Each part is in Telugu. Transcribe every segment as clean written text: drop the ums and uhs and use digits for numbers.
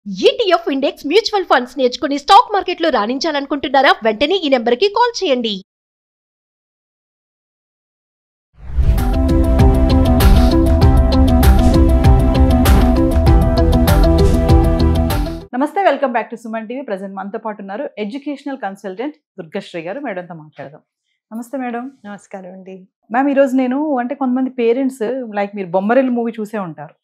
ETF ఇండెక్స్ మ్యూచువల్ ఫండ్స్ నేర్చుకుని స్టాక్ మార్కెట్లో రాణించాలనుకుంటున్నారా? వెంటనే ఈ నెంబర్కి కాల్ చేయండి. నమస్తే, welcome back to Suman TV. Present మనతో పాటు ఉన్నారు ఎడ్యుకేషనల్ కన్సల్టెంట్ దుర్గశ్రీ గారు. మేడంతో మాట్లాడదాం. నమస్తే మేడం. నమస్కారం అండి. మ్యామ్, ఈరోజు నేను కొంతమంది పేరెంట్స్ మీరు బొమ్మరిల్లు మూవీ చూసే ఉంటారు.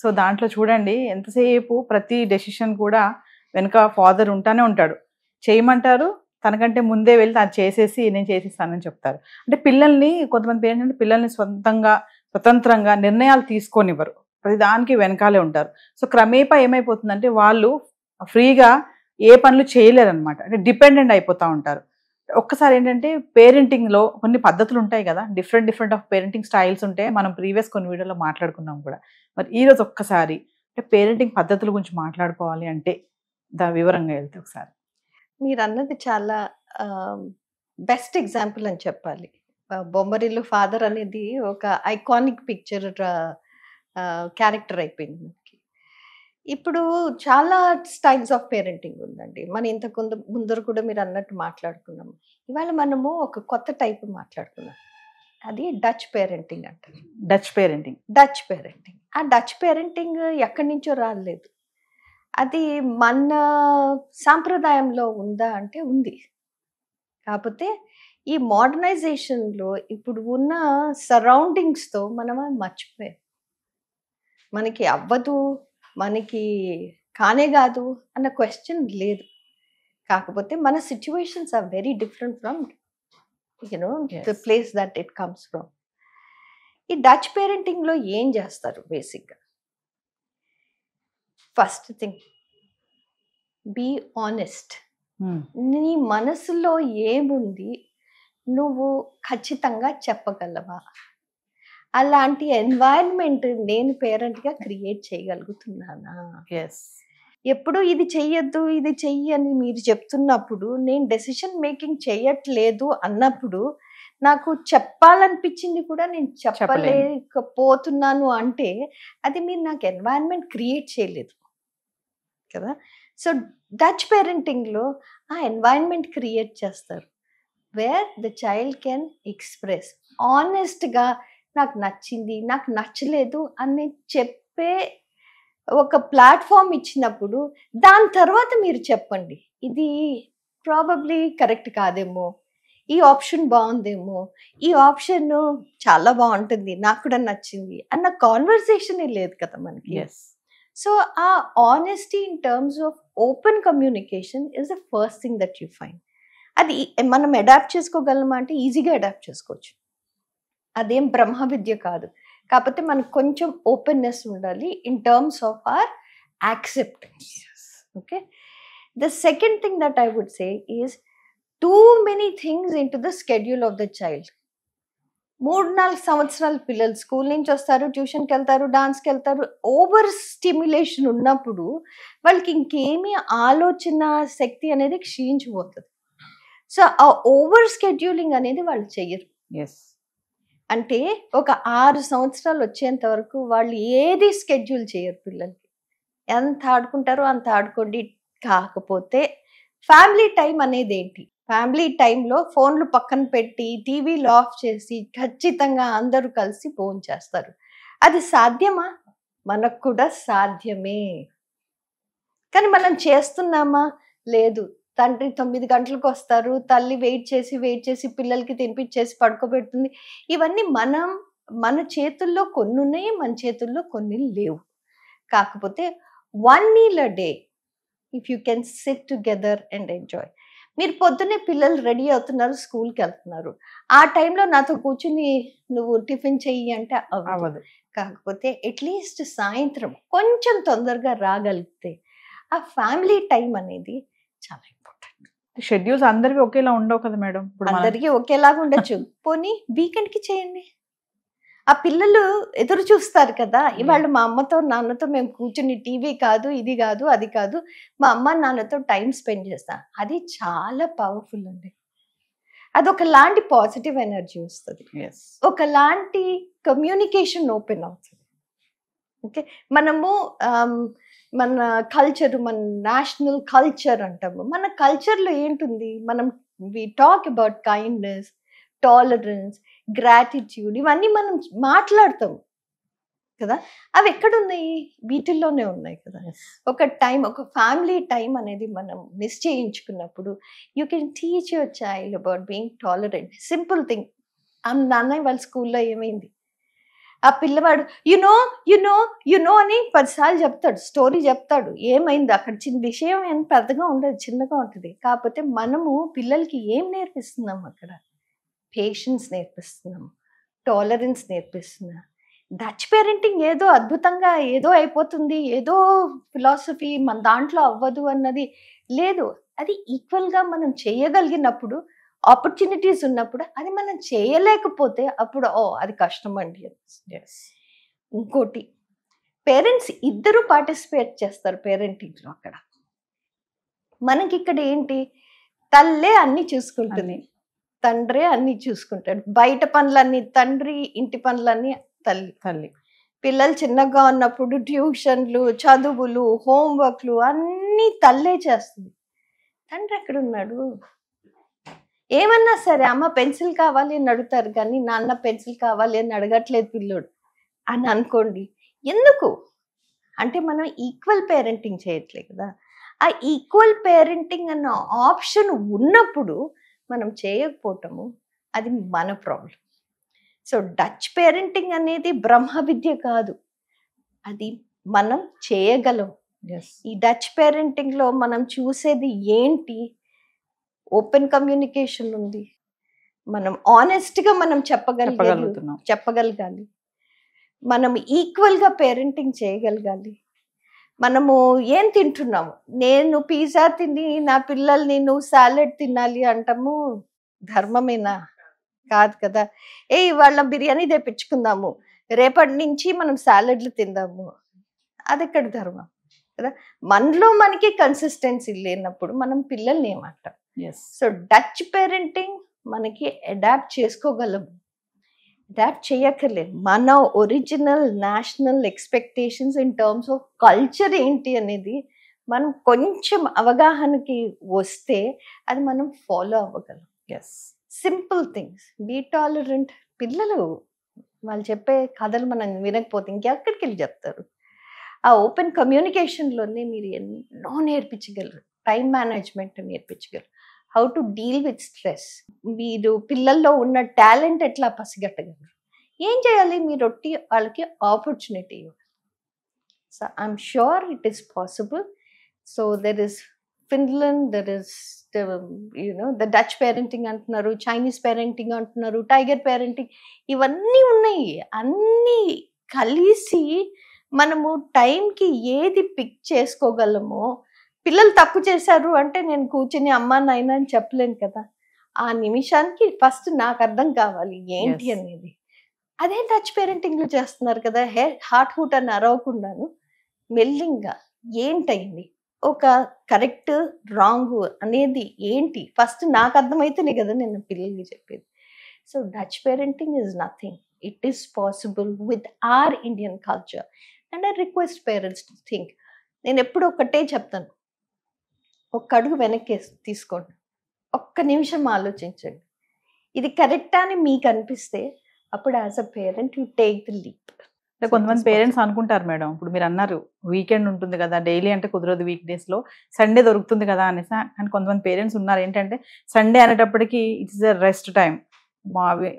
సో దాంట్లో చూడండి, ఎంతసేపు ప్రతి డెసిషన్ కూడా వెనక ఫాదర్ ఉంటానే ఉంటాడు. చేయమంటారు, తనకంటే ముందే వెళ్ళి అది చేసేసి నేను చేసేస్తానని చెప్తారు. అంటే కొంతమంది పేరెంట్స్ అంటే పిల్లల్ని స్వతంత్రంగా నిర్ణయాలు తీసుకోనివ్వరు, ప్రతిదానికి వెనకాలే ఉంటారు. సో క్రమేపా ఏమైపోతుందంటే వాళ్ళు ఫ్రీగా ఏ పనులు చేయలేరు అనమాట. అంటే డిపెండెంట్ అయిపోతూ ఉంటారు. ఒక్కసారి ఏంటంటే పేరెంటింగ్లో కొన్ని పద్ధతులు ఉంటాయి కదా, డిఫరెంట్ ఆఫ్ పేరెంటింగ్ స్టైల్స్ ఉంటాయి. మనం ప్రీవియస్ కొన్ని వీడియోలో మాట్లాడుకున్నాం కూడా. మరి ఈరోజు ఒక్కసారి అంటే పేరెంటింగ్ పద్ధతుల గురించి మాట్లాడుకోవాలి అంటే వివరంగా వెళ్తే ఒకసారి. మీరు అన్నది చాలా బెస్ట్ ఎగ్జాంపుల్ అని చెప్పాలి. బొమ్మరిల్లు ఫాదర్ అనేది ఒక ఐకానిక్ పిక్చర్ క్యారెక్టర్ అయిపోయింది మనకి. ఇప్పుడు చాలా స్టైల్స్ ఆఫ్ పేరెంటింగ్ ఉందండి. మన ఇంతకు ముందర కూడా మీరు అన్నట్టు మాట్లాడుకున్నాము. ఇవాళ మనము ఒక కొత్త టైప్ మాట్లాడుకున్నాం. అది డచ్ పేరెంటింగ్ అంటారు. Dutch parenting. ఆ డచ్ పేరెంటింగ్ ఎక్కడి నుంచో రాలేదు. అది మన సాంప్రదాయంలో ఉందా అంటే ఉంది. కాకపోతే ఈ మోడర్నైజేషన్లో ఇప్పుడు ఉన్న సరౌండింగ్స్తో మనం మర్చిపోయాం. మనకి అవ్వదు, మనకి కానే కాదు అన్న క్వశ్చన్ లేదు. కాకపోతే మన situations are very different from the place that it comes from. ఈ డచ్ పేరెంటింగ్లో ఏం చేస్తారు బేసిక్గా? First thing, be honest. నీ మనసులో ఏముంది నువ్వు ఖచ్చితంగా చెప్పగలవా? అలాంటి ఎన్వైరన్మెంట్ నేను పేరెంట్గా క్రియేట్ చేయగలుగుతున్నానా? ఎప్పుడు ఇది చెయ్యొద్దు, ఇది చెయ్యి అని మీరు చెప్తున్నప్పుడు నేను డెసిషన్ మేకింగ్ చేయట్లేదు అన్నప్పుడు నాకు చెప్పాలనిపించింది కూడా నేను చెప్పలేకపోతున్నాను అంటే అది మీరు నాకు ఎన్వైరన్మెంట్ క్రియేట్ చేయలేదు కదా. సో డచ్ పేరెంటింగ్లో ఆ ఎన్వైరన్మెంట్ క్రియేట్ చేస్తారు where the child can express ఆనెస్ట్గా నాకు నచ్చింది, నాకు నచ్చలేదు అని చెప్పే ఒక ప్లాట్ఫామ్ ఇచ్చినప్పుడు దాని తర్వాత మీరు చెప్పండి, ఇది ప్రాబబ్లీ కరెక్ట్ కాదేమో, ఈ ఆప్షన్ బాగుందేమో, ఈ ఆప్షన్ చాలా బాగుంటుంది, నాకు కూడా నచ్చింది అన్న కాన్వర్సేషనే లేదు కదా మనకి. సో ఆ honesty in terms of open communication is the first thing that you find. అది మనం అడాప్ట్ చేసుకోగలమా అంటే ఈజీగా అడాప్ట్ చేసుకోవచ్చు. అదేం బ్రహ్మ విద్య కాదు. కాకపోతే మనకు కొంచెం ఓపెన్నెస్ ఉండాలి in terms of our acceptance. Okay, the second thing that I would say is too many things into the schedule of the child. 3-4 సంవత్సరాల పిల్లలు స్కూల్ నుంచి వస్తారు, ట్యూషన్కి వెళ్తారు, డాన్స్కి వెళ్తారు. ఓవర్ స్టిమ్యులేషన్ ఉన్నప్పుడు వాళ్ళకి ఇంకేమీ ఆలోచన శక్తి అనేది క్షీణించిపోతుంది. సో ఆ ఓవర్ స్కెడ్యూలింగ్ అనేది వాళ్ళు చెయ్యరు. అంటే ఒక 6 సంవత్సరాలు వచ్చేంత వరకు వాళ్ళు ఏది స్కెడ్యూల్ చేయరు. పిల్లలకి ఎంత ఆడుకుంటారో అంత ఆడుకోండి. కాకపోతే ఫ్యామిలీ టైం అనేది ఏంటి? ఫ్యామిలీ టైంలో ఫోన్లు పక్కన పెట్టి టీవీలు ఆఫ్ చేసి ఖచ్చితంగా అందరూ కలిసి ఫోన్ చేస్తారు. అది సాధ్యమా? మనకు కూడా సాధ్యమే. కానీ మనం చేస్తున్నామా? లేదు. తండ్రి 9 గంటలకు వస్తారు, తల్లి వెయిట్ చేసి పిల్లలకి తినిపించేసి పడుకోబెడుతుంది. ఇవన్నీ మన చేతుల్లో కొన్ని ఉన్నాయి, మన చేతుల్లో కొన్ని లేవు. కాకపోతే 1 meal a day if you can SIT together and enjoy. మీరు పొద్దున్నే పిల్లలు రెడీ అవుతున్నారు, స్కూల్కి వెళ్తున్నారు, ఆ టైంలో నాతో కూర్చుని నువ్వు టిఫిన్ చెయ్యి అంటే అవ్వదు. కాకపోతే అట్లీస్ట్ సాయంత్రం కొంచెం తొందరగా రాగలిగితే ఆ ఫ్యామిలీ టైం అనేది చాలా ఇంపార్టెంట్. షెడ్యూల్స్ అందరికీ ఒకేలా ఉండవు కదా మేడం. అందరికీ ఒకేలాగా ఉండొచ్చు. పోనీ వీకెండ్కి చేయండి. ఆ పిల్లలు ఎదురు చూస్తారు కదా, ఇవాళ మా అమ్మతో నాన్నతో మేము కూర్చుని టీవీ కాదు, ఇది కాదు, అది కాదు, మా అమ్మ నాన్నతో టైం స్పెండ్ చేస్తా. అది చాలా పవర్ఫుల్ అండి. అదొకలాంటి పాజిటివ్ ఎనర్జీ వస్తుంది, ఒకలాంటి కమ్యూనికేషన్ ఓపెన్ అవుతుంది. ఓకే, మనము మన కల్చర్, మన నేషనల్ కల్చర్ అంటాము. మన కల్చర్లో ఏంటుంది, మనం we talk about kindness, tolerance, gratitude, ఇవన్నీ మనం మాట్లాడతాం కదా. అవి ఎక్కడున్నాయి? వీటిల్లోనే ఉన్నాయి కదా. ఒక టైం, ఒక ఫ్యామిలీ టైం అనేది మనం మిస్ చేయించుకున్నప్పుడు you can teach your child about being tolerant. Simple thing. నాన్న వాళ్ళ స్కూల్లో ఏమైంది, ఆ పిల్లవాడు యునో అని 10 సార్లు చెప్తాడు, స్టోరీ చెప్తాడు, ఏమైంది అక్కడ. చిన్న విషయం ఏం పెద్దగా ఉండదు, చిన్నగా ఉంటుంది. కాకపోతే మనము పిల్లలకి ఏం నేర్పిస్తున్నాం అక్కడ? పేషెన్స్ నేర్పిస్తున్నాం, టాలరెన్స్ నేర్పిస్తున్నాం. డచ్ పేరెంటింగ్ ఏదో అద్భుతంగా ఏదో అయిపోతుంది, ఏదో ఫిలాసఫీ మన దాంట్లో అవ్వదు అన్నది లేదు. అది ఈక్వల్గా మనం చేయగలిగినప్పుడు, ఆపర్చునిటీస్ ఉన్నప్పుడు, అది మనం చేయలేకపోతే అప్పుడు అది కష్టం అండి. ఇంకోటి, పేరెంట్స్ ఇద్దరు పార్టిసిపేట్ చేస్తారు పేరెంటింగ్లో. అక్కడ మనకి ఇక్కడ ఏంటి, తల్లే అన్ని చూసుకుంటుంది, తండ్రే అన్ని చూసుకుంటాడు. బయట పనులన్నీ తండ్రి, ఇంటి పనులన్నీ తల్లి. పిల్లలు చిన్నగా ఉన్నప్పుడు ట్యూషన్లు, చదువులు, హోంవర్క్లు అన్నీ తల్లే చేస్తుంది. తండ్రి ఎక్కడ ఉన్నాడు? ఏమన్నా సరే అమ్మ పెన్సిల్ కావాలి అని అడుగుతారు, కానీ నాన్న పెన్సిల్ కావాలి అని అడగట్లేదు పిల్లోడు అని అనుకోండి. ఎందుకు అంటే మనం ఈక్వల్ పేరెంటింగ్ చేయట్లేదు కదా. ఆ ఈక్వల్ పేరెంటింగ్ అన్న ఆప్షన్ ఉన్నప్పుడు మనం చేయకపోవటము, అది మన ప్రాబ్లం. సో డచ్ పేరెంటింగ్ అనేది బ్రహ్మ విద్య కాదు, అది మనం చేయగలం. ఈ డచ్ పేరెంటింగ్లో మనం చూసేది ఏంటి? ఓపెన్ కమ్యూనికేషన్ ఉంది, మనం ఆనెస్ట్గా మనం చెప్పగలగాలి, మనం ఈక్వల్గా పేరెంటింగ్ చేయగలగాలి. మనము ఏం తింటున్నాము, నేను పిజ్జా తిని నా పిల్లల్ని నువ్వు సాలెడ్ తినాలి అంటాము, ధర్మమేనా? కాదు కదా. ఇవాళ బిర్యానీ తెప్పించుకుందాము, రేపటి నుంచి మనం సాలెడ్లు తిందాము, అది ఎక్కడ ధర్మం కదా. మనలో మనకి కన్సిస్టెన్సీ లేనప్పుడు మనం పిల్లల్ని ఏమంటాం? సో డచ్ పేరెంటింగ్ మనకి అడాప్ట్ చేసుకోగలము, అడాప్ట్ చేయక్కర్లేదు. మన original national expectations in terms of culture ఏంటి అనేది మనం కొంచెం అవగాహనకి వస్తే అది మనం ఫాలో అవ్వగలం. Simple things, be tolerant. పిల్లలు వాళ్ళు చెప్పే కథలు మనం వినకపోతే ఇంకెక్కడికి వెళ్ళి చెప్తారు? ఆ ఓపెన్ కమ్యూనికేషన్లోనే మీరు ఎన్నో నేర్పించగలరు. టైం మేనేజ్మెంట్ నేర్పించగలరు, how to deal with stress, మీరు పిల్లల్లో ఉన్న టాలెంట్ ఎట్లా పసిగట్టగలరు, ఏం చేయాలి మీరు వాళ్ళకి ఆపర్చునిటీ ఇవ్వాలి. So I'm sure it is possible. So there is Finland, there is the Dutch parenting అంటున్నారు, చైనీస్ పేరెంటింగ్ అంటున్నారు, టైగర్ పేరెంటింగ్, ఇవన్నీ ఉన్నాయి. అన్నీ కలిసి మనము టైంకి ఏది పిక్ చేసుకోగలమో. పిల్లలు తప్పు చేశారు అంటే నేను కూర్చుని అమ్మా నాయన అని చెప్పలేను కదా. ఆ నిమిషానికి ఫస్ట్ నాకు అర్థం కావాలి ఏంటి అనేది. అదే డచ్ పేరెంటింగ్లో చేస్తున్నారు కదా. హార్ట్ హూట్ అని అరవకుండాను మెల్లింగా ఏంటయింది, ఒక కరెక్ట్ రాంగ్ అనేది ఏంటి ఫస్ట్ నాకు అర్థమైతేనే కదా నేను పిల్లలకి చెప్పేది. So Dutch parenting is nothing, it is possible with our Indian culture. And I request parents to think. నేను ఎప్పుడు ఒక్కటే చెప్తాను, ఒక్క అడుగు వెనక్కి తీసుకోండి, ఒక్క నిమిషం ఆలోచించండి, ఇది కరెక్టా అని మీకు అనిపిస్తే అప్పుడు as a parent you take the leap. కొంతమంది పేరెంట్స్ అనుకుంటారు మేడం, ఇప్పుడు మీరు అన్నారు వీకెండ్ ఉంటుంది కదా, డైలీ అంటే కుదరదు, వీక్ డేస్లో సండే దొరుకుతుంది కదా అనేసి. కానీ కొంతమంది పేరెంట్స్ ఉన్నారు ఏంటంటే సండే అనేటప్పటికి ఇట్స్ ఎ రెస్ట్ టైం,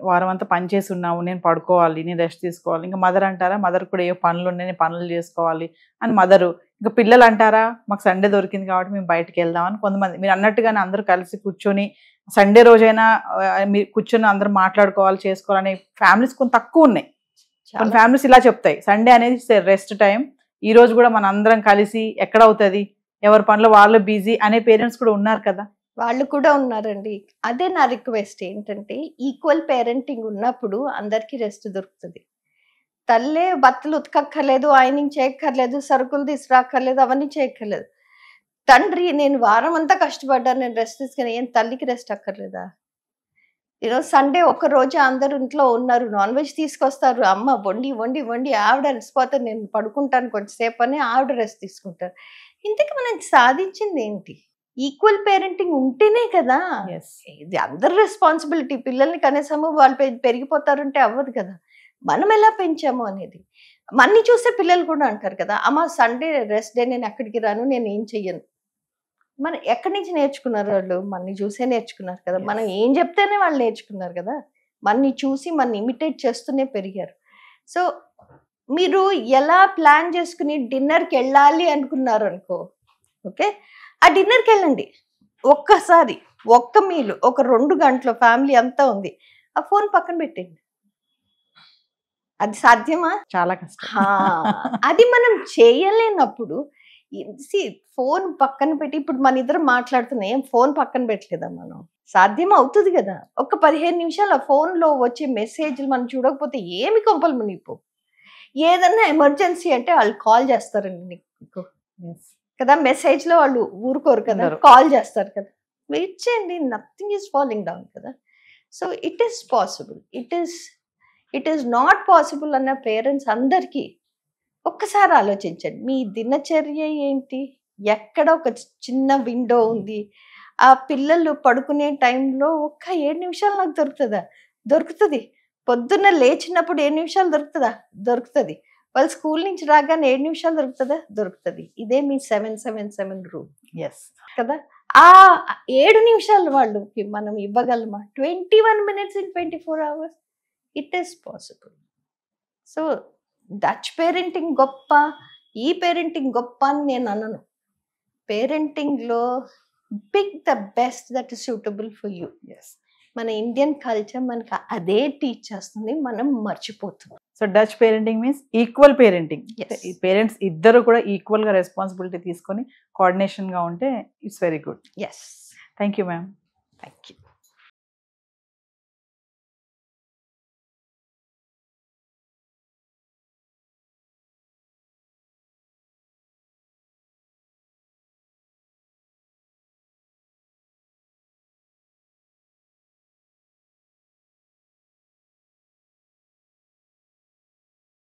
వారం అంతా పని చేసి ఉన్నాము, నేను పడుకోవాలి, నేను రెస్ట్ తీసుకోవాలి. ఇంకా మదర్ అంటారా, మదర్ కూడా ఏ పనులు ఉన్నాయి, నేను పనులు చేసుకోవాలి అని మదరు. ఇంకా పిల్లలు అంటారా, మాకు సండే దొరికింది కాబట్టి మేము బయటకు వెళ్దామని. కొంతమంది మీరు అన్నట్టుగానే అందరూ కలిసి కూర్చొని సండే రోజైనా మీరు కూర్చొని అందరూ మాట్లాడుకోవాలి, చేసుకోవాలనే ఫ్యామిలీస్ కొంత తక్కువ ఉన్నాయి. కొన్ని ఫ్యామిలీస్ ఇలా చెప్తాయి, సండే అనేది రెస్ట్ టైం, ఈ రోజు కూడా మన అందరం కలిసి ఎక్కడ అవుతుంది, ఎవరి పనులు వాళ్ళు బిజీ అనే పేరెంట్స్ కూడా ఉన్నారు కదా. వాళ్ళు కూడా ఉన్నారండి. అదే నా రిక్వెస్ట్ ఏంటంటే, ఈక్వల్ పేరెంటింగ్ ఉన్నప్పుడు అందరికీ రెస్ట్ దొరుకుతుంది. తల్లే బట్టలు ఉతకక్కర్లేదు, ఆయనింగ్ చేయక్కర్లేదు, సరుకులు తీసుకురాక్కర్లేదు, అవన్నీ చేయక్కర్లేదు. తండ్రి నేను వారం అంతా కష్టపడ్డాను, నేను రెస్ట్ తీసుకుని, ఏం తల్లికి రెస్ట్ అక్కర్లేదా? సండే ఒక రోజు అందరు ఇంట్లో ఉన్నారు, నాన్ వెజ్ తీసుకొస్తారు, అమ్మ వండి వండి వండి ఆవిడ రెస్పోతారు, నేను పడుకుంటాను కొంచెంసేపు అని ఆవిడ రెస్ట్ తీసుకుంటారు. ఇంతకీ మనం సాధించింది ఏంటి? ఈక్వల్ పేరెంటింగ్ ఉంటేనే కదా. ఇది అందరి రెస్పాన్సిబిలిటీ. పిల్లల్ని కనీసము వాళ్ళు పెరిగిపోతారంటే అవ్వదు కదా. మనం ఎలా పెంచాము అనేది. మన్ని చూస్తే పిల్లలు కూడా అంటారు కదా, అమ్మ సండే రెస్ట్ డే, నేను ఎక్కడికి రాను, నేను ఏం చెయ్యను. మనం ఎక్కడి నుంచి నేర్చుకున్నారు? వాళ్ళు మన్ని చూసే నేర్చుకున్నారు కదా. మనం ఏం చెప్తేనే వాళ్ళు నేర్చుకున్నారు కదా. మన్ని చూసి మన ఇమిటేట్ చేస్తూనే పెరిగారు. సో మీరు ఎలా ప్లాన్ చేసుకుని డిన్నర్కి వెళ్ళాలి అనుకున్నారు అనుకో, ఓకే, ఆ డిన్నర్కి వెళ్ళండి. ఒక్కసారి ఒక్క మీలు ఒక 2 గంటలు ఫ్యామిలీ అంతా ఉంది, ఆ ఫోన్ పక్కన పెట్టండి. అది సాధ్యమా? చాలా కష్టం. అది మనం చేయలేనప్పుడు ఫోన్ పక్కన పెట్టి, ఇప్పుడు మన ఇద్దరు మాట్లాడుతున్నాం, ఏం ఫోన్ పక్కన పెట్టలేదా మనం? సాధ్యం అవుతుంది కదా. ఒక 15 నిమిషాలు ఆ ఫోన్లో వచ్చే మెసేజ్లు మనం చూడకపోతే ఏమి కొంపలు మునిగిపో. ఏదన్నా ఎమర్జెన్సీ అంటే వాళ్ళు కాల్ చేస్తారండి నీకు కదా, మెసేజ్లో వాళ్ళు ఊరుకోరు కదా, కాల్ చేస్తారు కదా, వెయిట్ చేయండి. నథింగ్ ఈజ్ ఫాలోయింగ్ డౌన్ కదా. So it is possible. It is not possible అన్న పేరెంట్స్ అందరికీ ఒక్కసారి ఆలోచించండి. మీ దినచర్య ఏంటి? ఎక్కడ ఒక చిన్న విండో ఉంది, ఆ పిల్లలు పడుకునే టైంలో ఒక్క 7 నిమిషాలు నాకు దొరుకుతుందా? దొరుకుతుంది. పొద్దున్న లేచినప్పుడు 7 నిమిషాలు దొరుకుతుందా? దొరుకుతుంది. వాళ్ళు స్కూల్ నుంచి రాగానే 7 నిమిషాలు దొరుకుతుందా? దొరుకుతుంది. ఇదే మీ 7-7-7 రూల్. కదా. ఆ 7 నిమిషాలు వాళ్ళకి మనం ఇవ్వగలమా? 21 minutes in 24 hours. It is possible. So Dutch parenting గొప్ప, ఈ పేరెంటింగ్ గొప్ప అని నేను అనను. పేరెంటింగ్లో pick the best that is suitable for you. మన ఇండియన్ కల్చర్ మనకి అదే టీచ్ చేస్తుంది, మనం మర్చిపోతున్నాం. So Dutch parenting means equal parenting. Parents ఇద్దరు కూడా ఈక్వల్ గా రెస్పాన్సిబిలిటీ తీసుకొని కోఆర్డినేషన్ గా ఉంటే it's very good. Yes. Thank you ma'am. Thank you.